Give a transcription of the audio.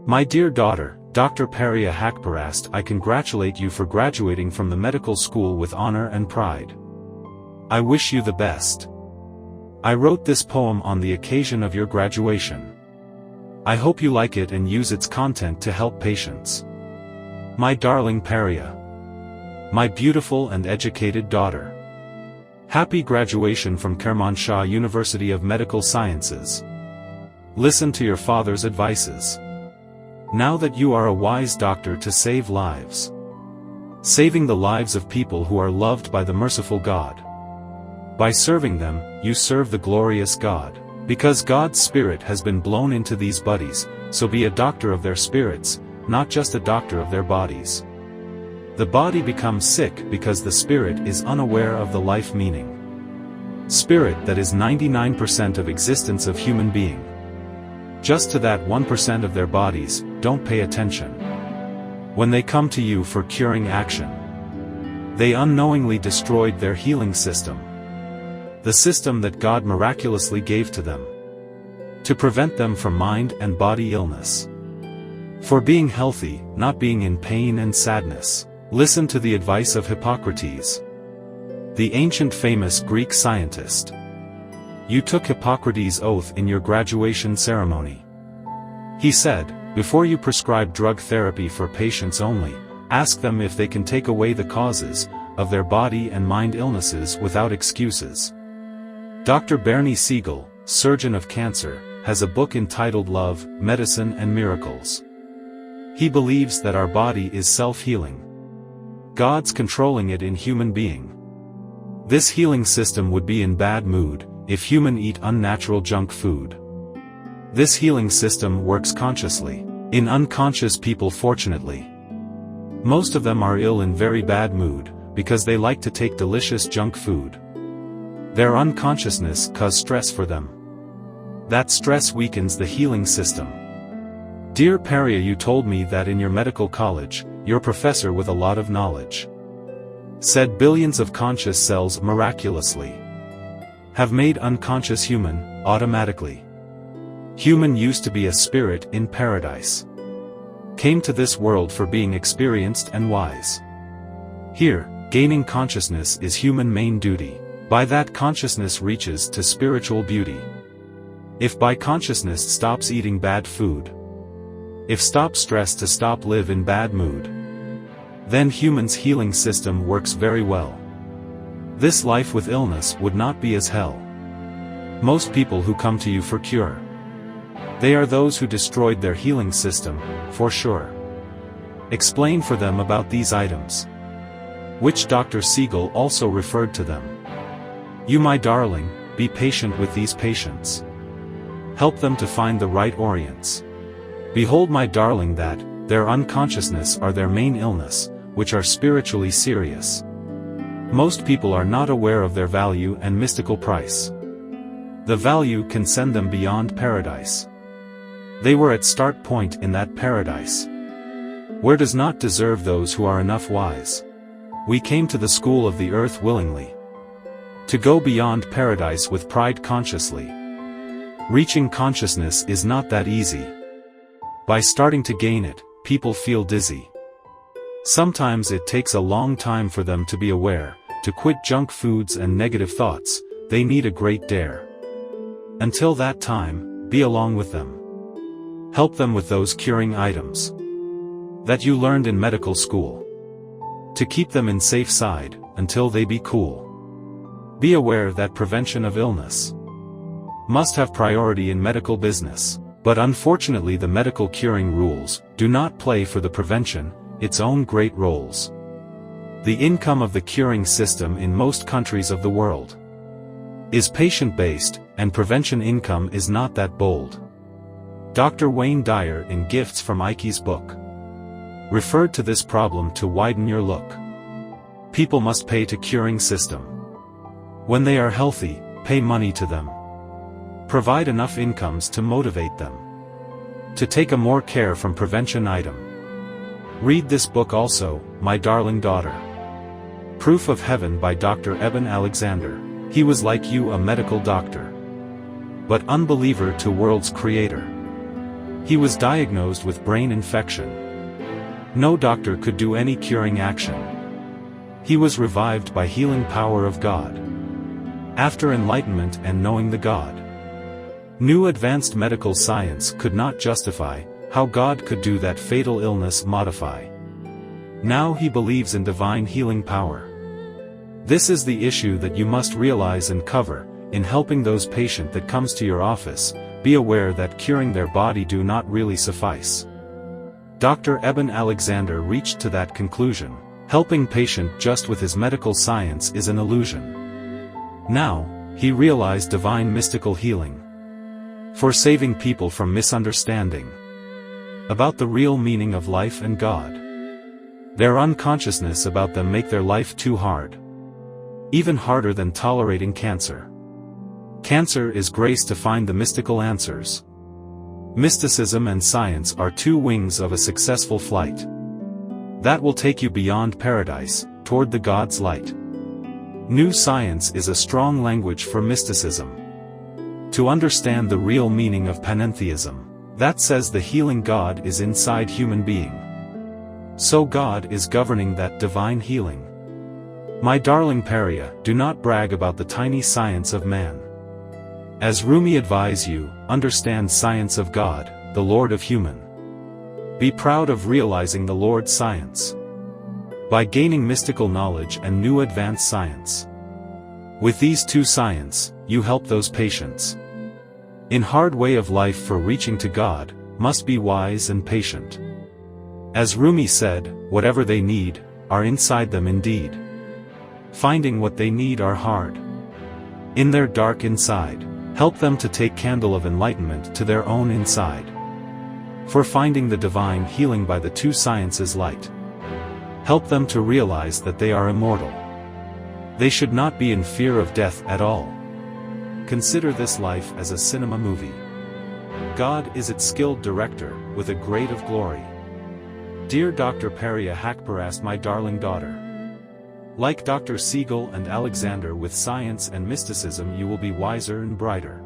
My dear daughter, Dr. Parya Haqparast, I congratulate you for graduating from the medical school with honor and pride. I wish you the best. I wrote this poem on the occasion of your graduation. I hope you like it and use its content to help patients. My darling Parya. My beautiful and educated daughter. Happy graduation from Kermanshah University of Medical Sciences. Listen to your father's advices. Now that you are a wise doctor to save lives. Saving the lives of people who are loved by the merciful God. By serving them, you serve the glorious God. Because God's Spirit has been blown into these bodies, so be a doctor of their spirits, not just a doctor of their bodies. The body becomes sick because the spirit is unaware of the life meaning. Spirit that is 99% of existence of human being. Just to that 1% of their bodies, don't pay attention. When they come to you for curing action, they unknowingly destroyed their healing system. The system that God miraculously gave to them. To prevent them from mind and body illness. For being healthy, not being in pain and sadness. Listen to the advice of Hippocrates. The ancient famous Greek scientist. You took Hippocrates' oath in your graduation ceremony. He said, before you prescribe drug therapy for patients only, ask them if they can take away the causes of their body and mind illnesses without excuses. Dr. Bernie Siegel, surgeon of cancer, has a book entitled Love, Medicine and Miracles. He believes that our body is self-healing. God's controlling it in human being. This healing system would be in bad mood if human eat unnatural junk food. This healing system works consciously. In unconscious people, fortunately. Most of them are ill in very bad mood, because they like to take delicious junk food. Their unconsciousness causes stress for them. That stress weakens the healing system. Dear Parya, you told me that in your medical college, your professor with a lot of knowledge said billions of conscious cells miraculously have made unconscious human, automatically. Human used to be a spirit in paradise. Came to this world for being experienced and wise. Here, gaining consciousness is human main duty. By that consciousness reaches to spiritual beauty. If by consciousness stops eating bad food. If stop stress to stop live in bad mood. Then human's healing system works very well. This life with illness would not be as hell. Most people who come to you for cure. They are those who destroyed their healing system, for sure. Explain for them about these items. Which Dr. Siegel also referred to them. You my darling, be patient with these patients. Help them to find the right orients. Behold my darling that, their unconsciousness are their main illness, which are spiritually serious. Most people are not aware of their value and mystical price. The value can send them beyond paradise. They were at start point in that paradise. Where does not deserve those who are enough wise. We came to the school of the earth willingly. To go beyond paradise with pride consciously. Reaching consciousness is not that easy. By starting to gain it, people feel dizzy. Sometimes it takes a long time for them to be aware, to quit junk foods and negative thoughts. They need a great dare. Until that time, be along with them. Help them with those curing items that you learned in medical school. To keep them in safe side, until they be cool. Be aware that prevention of illness must have priority in medical business, but unfortunately the medical curing rules do not play for the prevention its own great roles. The income of the curing system in most countries of the world is patient-based, and prevention income is not that bold. Dr. Wayne Dyer in Gifts from Ike's book referred to this problem to widen your look. People must pay to curing system. When they are healthy, pay money to them. Provide enough incomes to motivate them to take a more care from prevention item. Read this book also, my darling daughter. Proof of Heaven by Dr. Eben Alexander. He was like you, a medical doctor, but unbeliever to world's creator. He was diagnosed with brain infection. No doctor could do any curing action. He was revived by healing power of God. After enlightenment and knowing the God. New advanced medical science could not justify how God could do that fatal illness modify. Now he believes in divine healing power. This is the issue that you must realize and cover, in helping those patient that comes to your office. Be aware that curing their body do not really suffice. Dr. Eben Alexander reached to that conclusion. Helping patient just with his medical science is an illusion. Now, he realized divine mystical healing. For saving people from misunderstanding about the real meaning of life and God. Their unconsciousness about them make their life too hard. Even harder than tolerating cancer. Cancer is grace to find the mystical answers. Mysticism and science are two wings of a successful flight. That will take you beyond paradise, toward the God's light. New science is a strong language for mysticism. To understand the real meaning of panentheism, that says the healing God is inside human being. So God is governing that divine healing. My darling Parya, do not brag about the tiny science of man. As Rumi advise you, understand science of God, the Lord of human. Be proud of realizing the Lord's science. By gaining mystical knowledge and new advanced science. With these two science, you help those patients. In hard way of life for reaching to God, must be wise and patient. As Rumi said, whatever they need, are inside them indeed. Finding what they need are hard. In their dark inside. Help them to take candle of enlightenment to their own inside. For finding the divine healing by the two sciences light. Help them to realize that they are immortal. They should not be in fear of death at all. Consider this life as a cinema movie. God is its skilled director, with a grade of glory. Dear Dr. Parya Haqparast, my darling daughter. Like Dr. Siegel and Alexander with science and mysticism, you will be wiser and brighter.